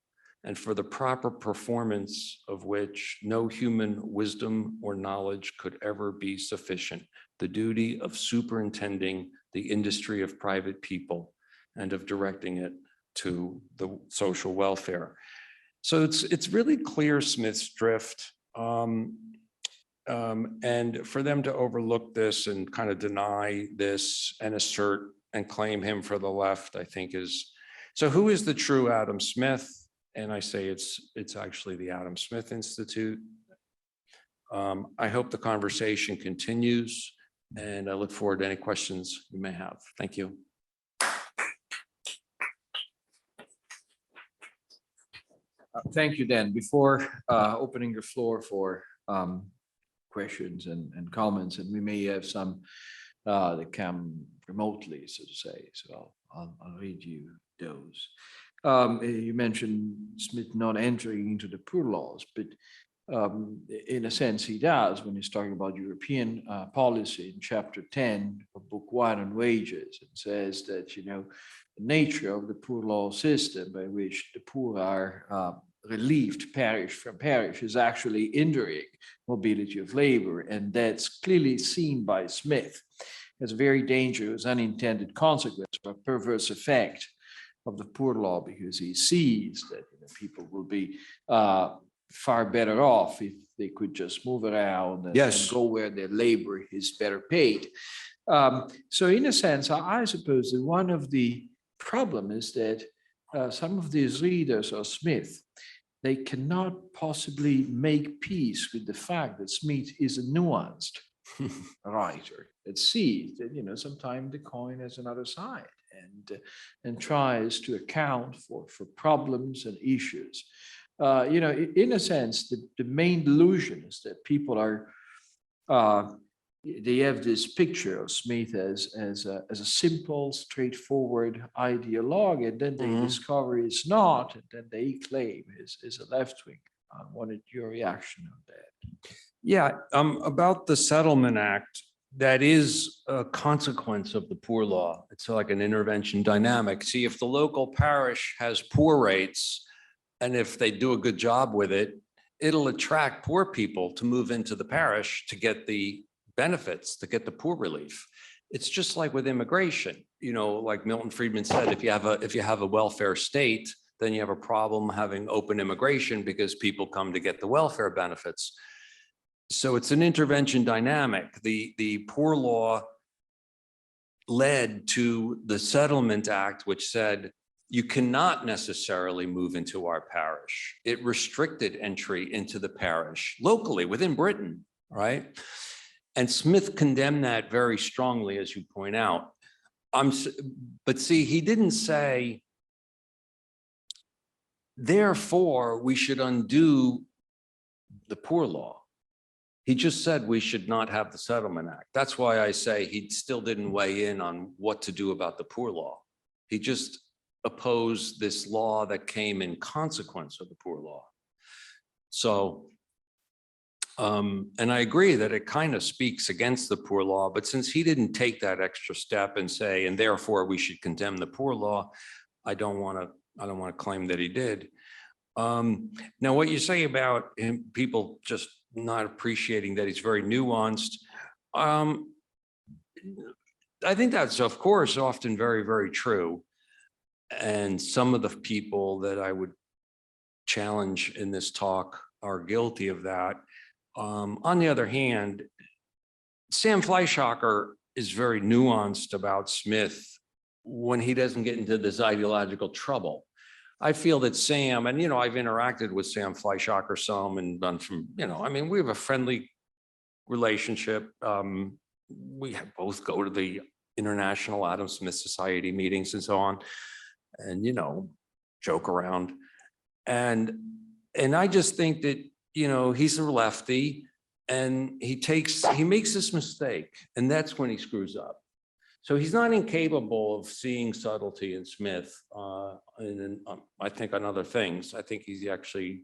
and for the proper performance of which no human wisdom or knowledge could ever be sufficient, the duty of superintending the industry of private people and of directing it to the social welfare. So it's really clear Smith's drift. And for them to overlook this and kind of deny this and assert and claim him for the left, I think is, so who is the true Adam Smith? And I say it's actually the Adam Smith Institute. I hope the conversation continues, and I look forward to any questions you may have. Thank you. Thank you, Dan. Before opening the floor for questions and comments, and we may have some that come remotely, so to say. So I'll read you those. You mentioned Smith not entering into the poor laws, but in a sense he does when he's talking about European policy in chapter 10 of book 1 on wages. It says that, the nature of the poor law system by which the poor are relieved parish from parish is actually hindering mobility of labor. And that's clearly seen by Smith as a very dangerous unintended consequence or perverse effect of the poor law, because he sees that people will be far better off if they could just move around and go where their labor is better paid. So in a sense, I suppose that one of the problem is that some of these readers of Smith, they cannot possibly make peace with the fact that Smith is a nuanced writer that sees that sometimes the coin has another side and tries to account for problems and issues. In a sense, the main delusion is that people are they have this picture of Smith as a simple, straightforward ideologue, and then they discover it's not, and then they claim is a left wing. I wanted your reaction on that. Yeah, about the Settlement Act, that is a consequence of the poor law. It's like an intervention dynamic. See, if the local parish has poor rates, and if they do a good job with it, it'll attract poor people to move into the parish to get the benefits, to get the poor relief. It's just like with immigration, like Milton Friedman said, if you have a welfare state, then you have a problem having open immigration because people come to get the welfare benefits. So it's an intervention dynamic. The poor law led to the Settlement Act, which said you cannot necessarily move into our parish. It restricted entry into the parish locally within Britain, right? And Smith condemned that very strongly, as you point out. But see, he didn't say, therefore, we should undo the poor law. He just said we should not have the Settlement Act. That's why I say he still didn't weigh in on what to do about the poor law. He just opposed this law that came in consequence of the poor law. So, and I agree that it kind of speaks against the poor law, but since he didn't take that extra step and say, and therefore we should condemn the poor law, I don't want to claim that he did. Now, what you say about him, people just not appreciating that he's very nuanced. I think that's, of course, often very, very true. And some of the people that I would challenge in this talk are guilty of that. On the other hand, Sam Fleischacker is very nuanced about Smith when he doesn't get into this ideological trouble. I feel that Sam, and I've interacted with Sam Fleischacker some and done some, we have a friendly relationship. We both go to the International Adam Smith Society meetings and so on, and joke around. And I just think that he's a lefty, and he makes this mistake, and that's when he screws up. So he's not incapable of seeing subtlety in Smith, and I think on other things. I think he's actually,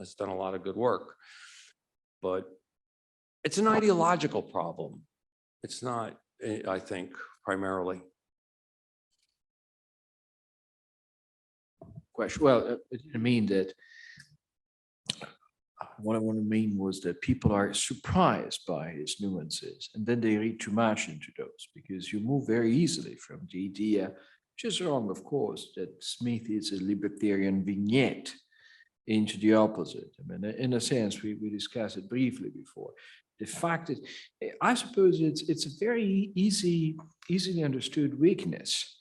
has done a lot of good work. but it's an ideological problem. It's not, I think, primarily. Question. Well, it didn't mean that. What I want to mean was that people are surprised by his nuances, and then they read too much into those, because you move very easily from the idea, which is wrong, of course, that Smith is a libertarian vignette, into the opposite. I mean, in a sense, we discussed it briefly before. The fact is, I suppose it's a very easily understood weakness.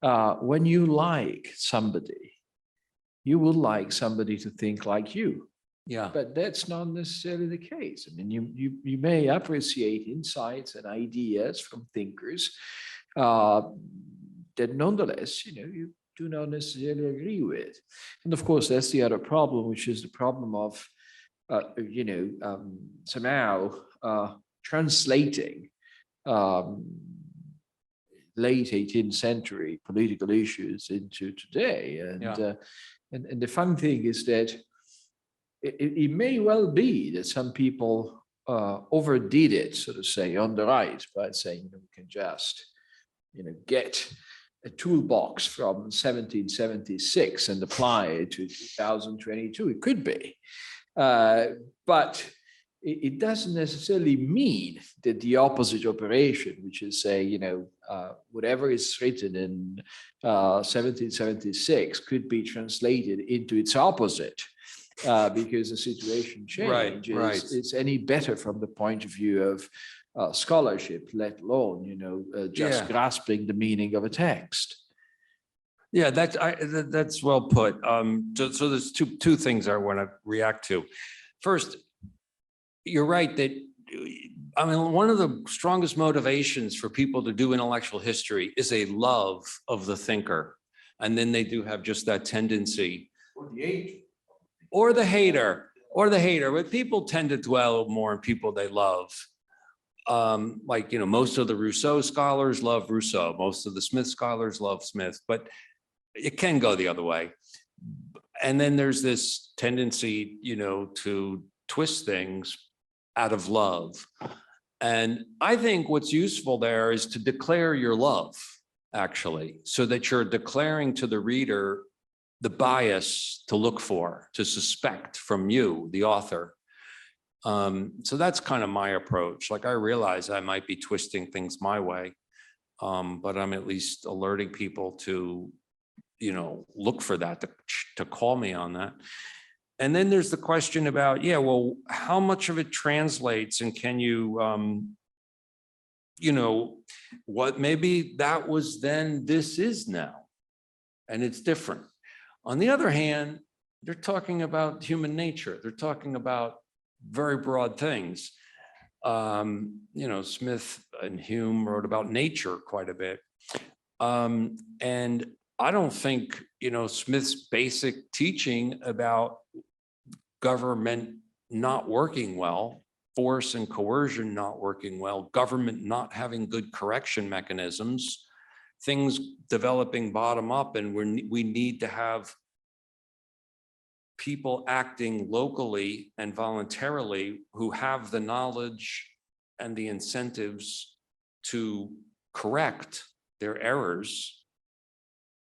When you like somebody, you would like somebody to think like you. Yeah. But that's not necessarily the case. I mean, you may appreciate insights and ideas from thinkers that nonetheless, you do not necessarily agree with. And of course, that's the other problem, which is the problem of, somehow translating late 18th century political issues into today. And the fun thing is that it may well be that some people overdid it, so to say, on the right, by saying we can just, get a toolbox from 1776 and apply it to 2022. It could be, but it doesn't necessarily mean that the opposite operation, which is say, whatever is written in 1776 could be translated into its opposite. Because the situation changes, right. It's any better from the point of view of scholarship, let alone, just grasping the meaning of a text. Yeah, that's well put. So there's two things I want to react to. First, you're right that, one of the strongest motivations for people to do intellectual history is a love of the thinker. And then they do have just that tendency. Or the age. Or the hater, but people tend to dwell more on people they love. Most of the Rousseau scholars love Rousseau, most of the Smith scholars love Smith, but it can go the other way. And then there's this tendency, to twist things out of love. And I think what's useful there is to declare your love, actually, so that you're declaring to the reader the bias to look for, to suspect from you, the author. So that's kind of my approach. Like, I realize I might be twisting things my way, but I'm at least alerting people to, look for that, to call me on that. And then there's the question about, well, how much of it translates, and can you, what maybe that was then, this is now, and it's different. On the other hand, they're talking about human nature. They're talking about very broad things. Smith and Hume wrote about nature quite a bit. And I don't think, Smith's basic teaching about government not working well, force and coercion not working well, government not having good correction mechanisms, things developing bottom up, and we need to have people acting locally and voluntarily who have the knowledge and the incentives to correct their errors,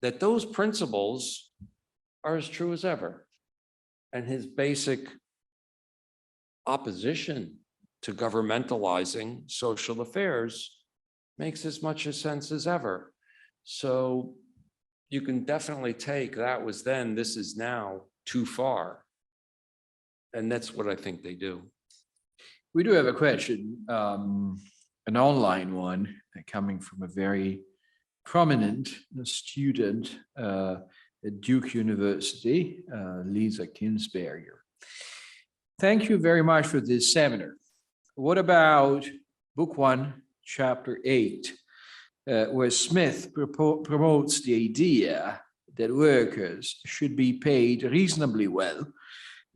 that those principles are as true as ever. And his basic opposition to governmentalizing social affairs makes as much sense as ever. So you can definitely take that was then, this is now too far. And that's what I think they do. We do have a question, an online one, coming from a very prominent student at Duke University, Lisa Kinsberger. Thank you very much for this seminar. What about Book 1, Chapter 8, where Smith promotes the idea that workers should be paid reasonably well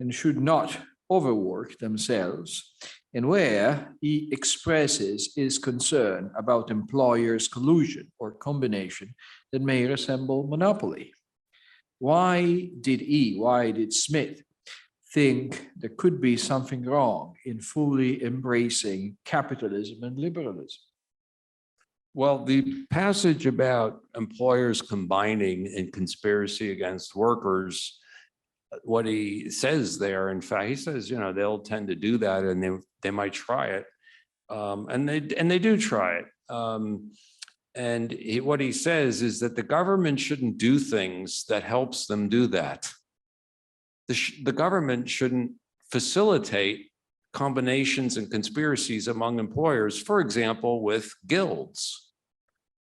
and should not overwork themselves, and where he expresses his concern about employers' collusion or combination that may resemble monopoly? Why did Smith think there could be something wrong in fully embracing capitalism and liberalism? Well, the passage about employers combining in conspiracy against workers, what he says there, in fact, he says, they'll tend to do that and they might try it. And they do try it. What he says is that the government shouldn't do things that helps them do that. The government shouldn't facilitate combinations and conspiracies among employers, for example, with guilds,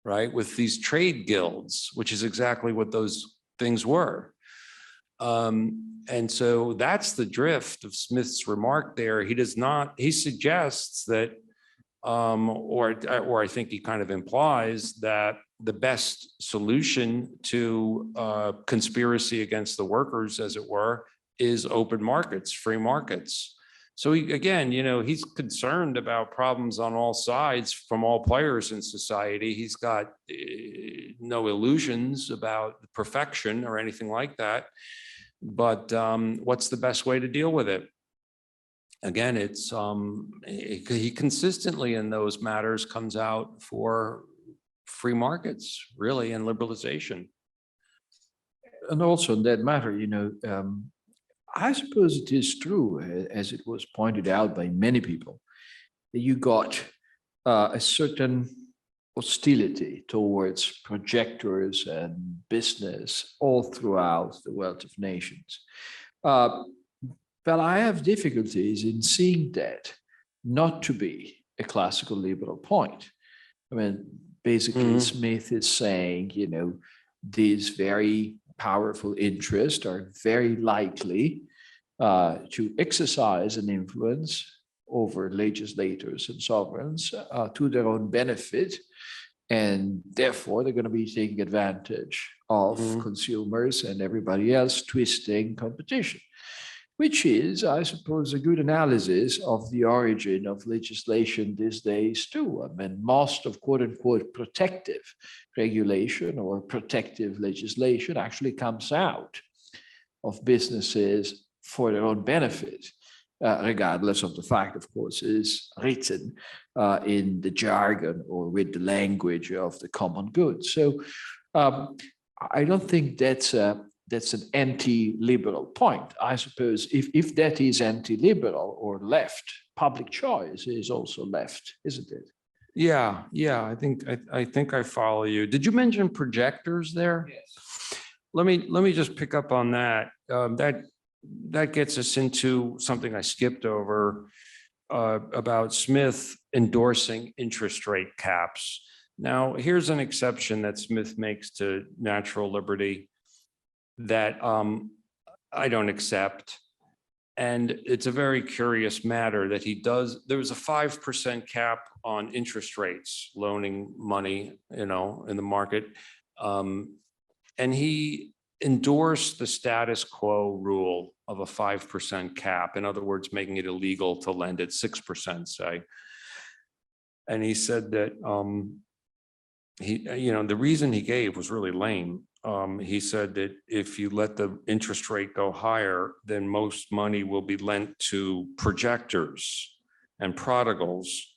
right? With these trade guilds, which is exactly what those things were. And so that's the drift of Smith's remark there. He suggests that, or I think he kind of implies that the best solution to conspiracy against the workers, as it were, is open markets, free markets. So he's concerned about problems on all sides from all players in society. He's got no illusions about perfection or anything like that. But what's the best way to deal with it? Again, he consistently in those matters comes out for free markets, really, and liberalization. And also in that matter, I suppose it is true, as it was pointed out by many people, that you got a certain hostility towards projectors and business all throughout the wealth of nations. But I have difficulties in seeing that not to be a classical liberal point. I mean, basically, Smith is saying, these very powerful interests are very likely to exercise an influence over legislators and sovereigns to their own benefit. And therefore, they're going to be taking advantage of consumers and everybody else twisting competition, which is, I suppose, a good analysis of the origin of legislation these days too. I mean, most of quote unquote protective regulation or protective legislation actually comes out of businesses for their own benefit, regardless of the fact, of course, is written in the jargon or with the language of the common good. So I don't think that's an anti-liberal point. I suppose if that is anti-liberal or left, public choice is also left, isn't it? Yeah. I think I follow you. Did you mention projectors there? Yes. Let me just pick up on that. That gets us into something I skipped over about Smith endorsing interest rate caps. Now, here's an exception that Smith makes to natural liberty that I don't accept. And it's a very curious matter that he does. There was a 5% cap on interest rates, loaning money, in the market. And he endorsed the status quo rule of a 5% cap. In other words, making it illegal to lend at 6%, say. And he said that the reason he gave was really lame. He said that if you let the interest rate go higher, then most money will be lent to projectors and prodigals.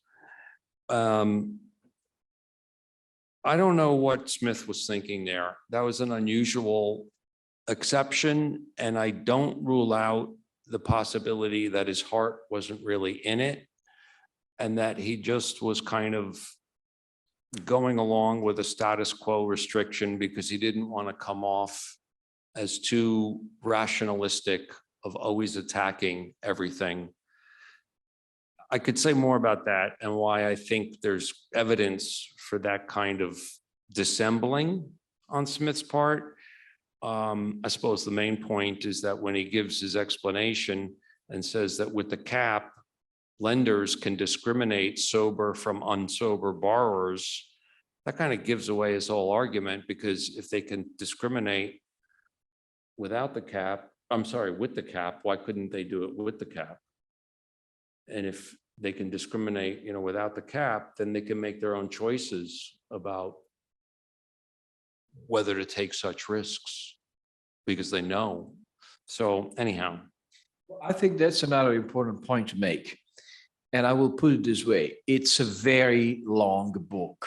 I don't know what Smith was thinking there. That was an unusual exception, and I don't rule out the possibility that his heart wasn't really in it, and that he just was kind of going along with a status quo restriction because he didn't want to come off as too rationalistic of always attacking everything. I could say more about that and why I think there's evidence for that kind of dissembling on Smith's part. I suppose the main point is that when he gives his explanation and says that with the cap, lenders can discriminate sober from unsober borrowers, that kind of gives away his whole argument, because if they can discriminate without the cap, with the cap, why couldn't they do it with the cap? And if they can discriminate, without the cap, then they can make their own choices about whether to take such risks because they know. So anyhow, I think that's another important point to make. And I will put it this way, it's a very long book.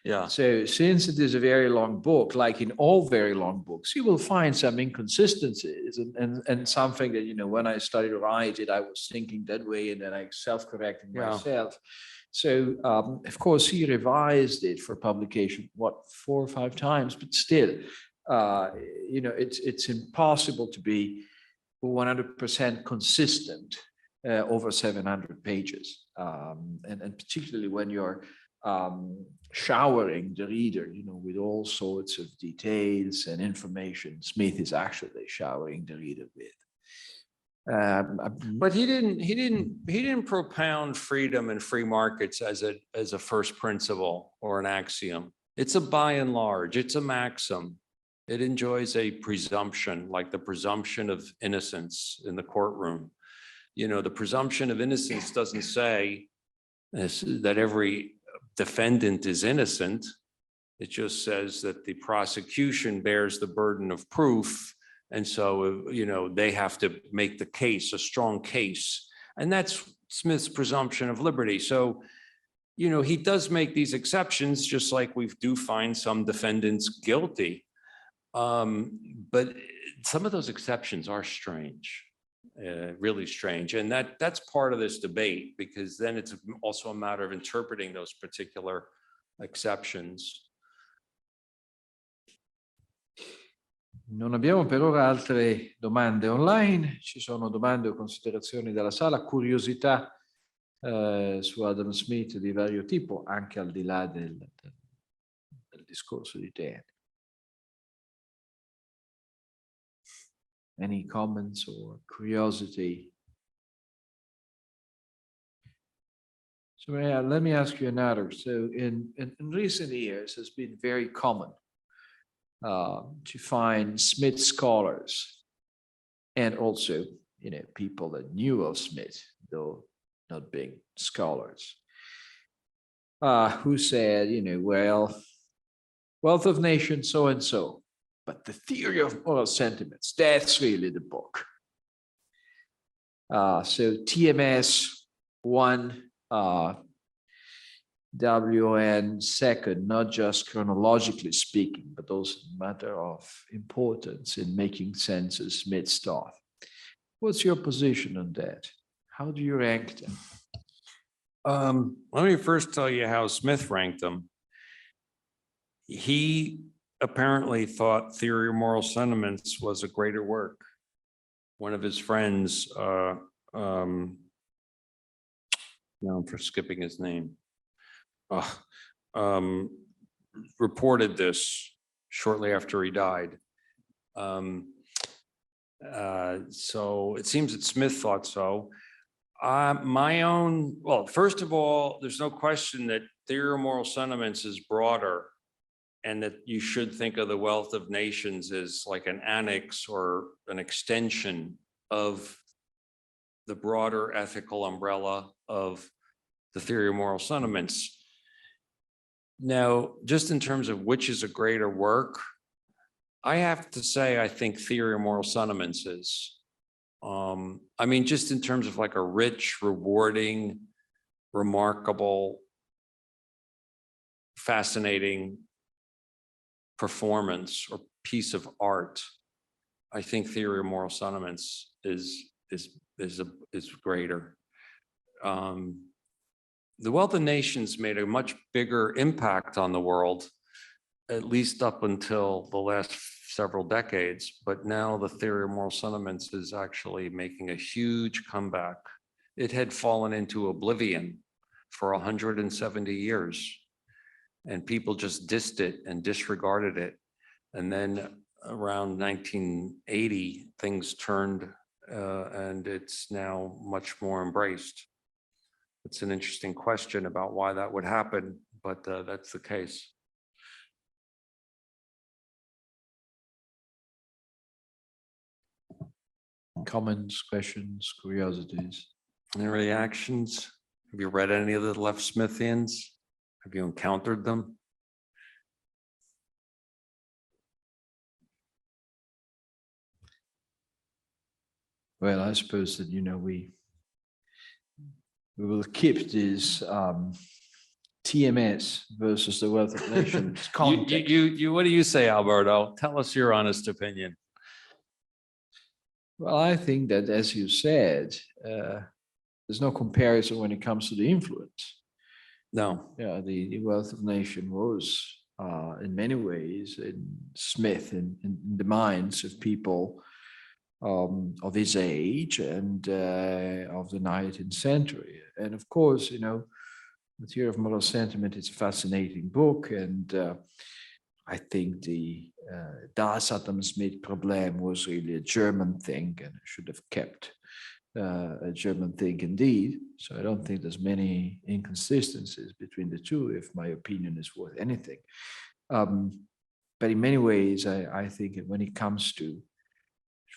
Yeah. So since it is a very long book, like in all very long books, you will find some inconsistencies and something that, you know, when I started to write it, I was thinking that way and then I self-corrected myself. So of course, he revised it for publication, what, 4 or 5 times, but still, you know, it's impossible to be 100% consistent over 700 pages. And particularly when you're showering the reader, you know, with all sorts of details and information, Smith is actually showering the reader with. But he didn't propound freedom and free markets as a first principle or an axiom. It's a by and large, it's a maxim. It enjoys a presumption, like the presumption of innocence in the courtroom. You know, the presumption of innocence doesn't say that every defendant is innocent. It just says that the prosecution bears the burden of proof. And so, you know, they have to make the case, a strong case. And that's Smith's presumption of liberty. So, you know, he does make these exceptions, just like we do find some defendants guilty. But some of those exceptions are strange, really strange. And that's part of this debate, because then it's also a matter of interpreting those particular exceptions. Non abbiamo per ora altre domande online, ci sono domande o considerazioni dalla sala, curiosità su Adam Smith di vario tipo, anche al di là del discorso di te. Any comments or curiosity? So let me ask you another. So in recent years, it's been very common to find Smith scholars and also, you know, people that knew of Smith, though not being scholars, who said, you know, well, Wealth of Nations, so and so, but the theory of moral sentiments, that's really the book. So TMS 1, WN 2nd, not just chronologically speaking, but also a matter of importance in making sense of Smith's thought. What's your position on that? How do you rank them? Let me first tell you how Smith ranked them. He apparently thought Theory of Moral Sentiments was a greater work. One of his friends, now I'm for skipping his name, reported this shortly after he died. So it seems that Smith thought so. Well, first of all, there's no question that Theory of Moral Sentiments is broader, and that you should think of the Wealth of Nations as like an annex or an extension of the broader ethical umbrella of the Theory of Moral Sentiments. Now, just in terms of which is a greater work, I have to say, I think Theory of Moral Sentiments is. I mean, just in terms of like a rich, rewarding, remarkable, fascinating performance or piece of art, I think Theory of Moral Sentiments is greater. The Wealth of Nations made a much bigger impact on the world, at least up until the last several decades. But now the Theory of Moral Sentiments is actually making a huge comeback. It had fallen into oblivion for 170 years. And people just dissed it and disregarded it. And then around 1980, things turned and it's now much more embraced. It's an interesting question about why that would happen, but that's the case. Comments, questions, curiosities? Any reactions? Have you read any of the Left Smithians? Have you encountered them? Well, I suppose that, we will keep this TMS versus the wealth of nations context. What do you say, Alberto? Tell us your honest opinion. Well, I think that, as you said, there's no comparison when it comes to the influence. No. Yeah, the wealth of nation was, in many ways, in Smith, in the minds of people of his age and of the 19th century. And of course, The Theory of Moral Sentiment is a fascinating book, and I think the Das Adam Smith problem was really a German thing, and should have kept a German thing indeed. So I don't think there's many inconsistencies between the two, if my opinion is worth anything. But in many ways, I think that when it comes to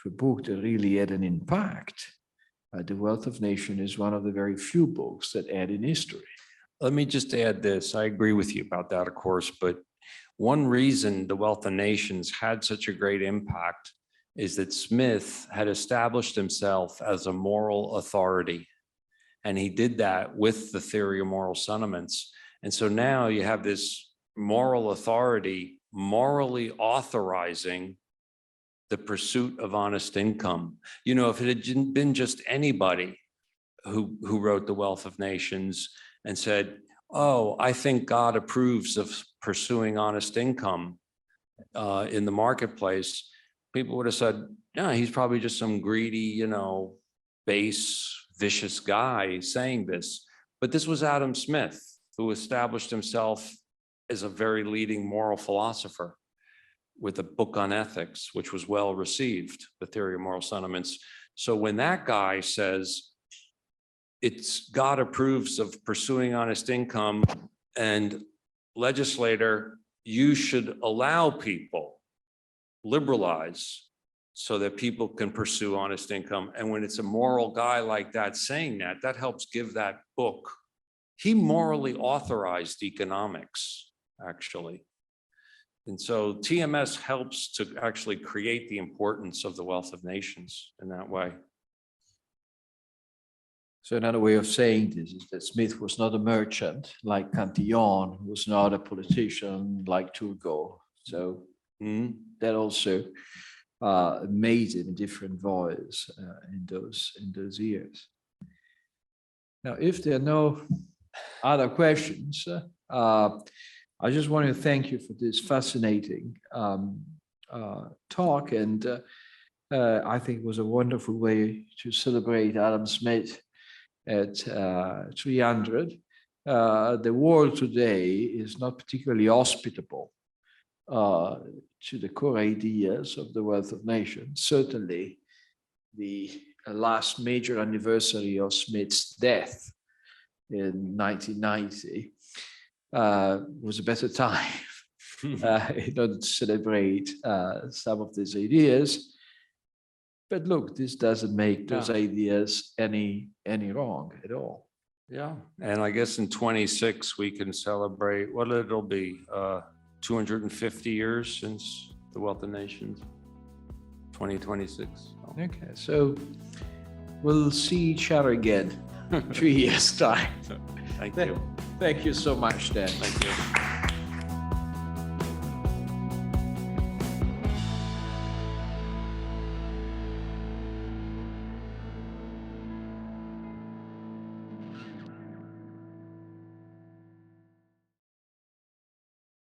a book that really had an impact, The Wealth of Nations is one of the very few books that add in history. Let me just add this. I agree with you about that, of course, but one reason The Wealth of Nations had such a great impact is that Smith had established himself as a moral authority. And he did that with the theory of moral sentiments. And so now you have this moral authority morally authorizing the pursuit of honest income. If it had been just anybody who wrote The Wealth of Nations and said, oh, I think God approves of pursuing honest income in the marketplace, people would have said, yeah, he's probably just some greedy, base, vicious guy saying this. But this was Adam Smith, who established himself as a very leading moral philosopher with a book on ethics, which was well received, The Theory of Moral Sentiments. So when that guy says, it's God approves of pursuing honest income, and legislator, you should allow people, liberalize so that people can pursue honest income. And when it's a moral guy like that saying that, that helps give that book. He morally authorized economics, actually. And so TMS helps to actually create the importance of The Wealth of Nations in that way. So another way of saying this is that Smith was not a merchant like Cantillon, who was not a politician like Turgot. So that also made it a different voice in those years. Now, if there are no other questions, I just want to thank you for this fascinating talk, and I think it was a wonderful way to celebrate Adam Smith at 300. The world today is not particularly hospitable to the core ideas of The Wealth of Nations. Certainly, the last major anniversary of Smith's death in 1990 was a better time in order to celebrate some of these ideas. But look, this doesn't make those ideas any wrong at all. Yeah, and I guess in 26 we can celebrate, what it'll be, 250 years since The Wealth of Nations, 2026. Okay, so we'll see each other again 3 years' time. Thank you. Thank you so much, Dan. Thank you.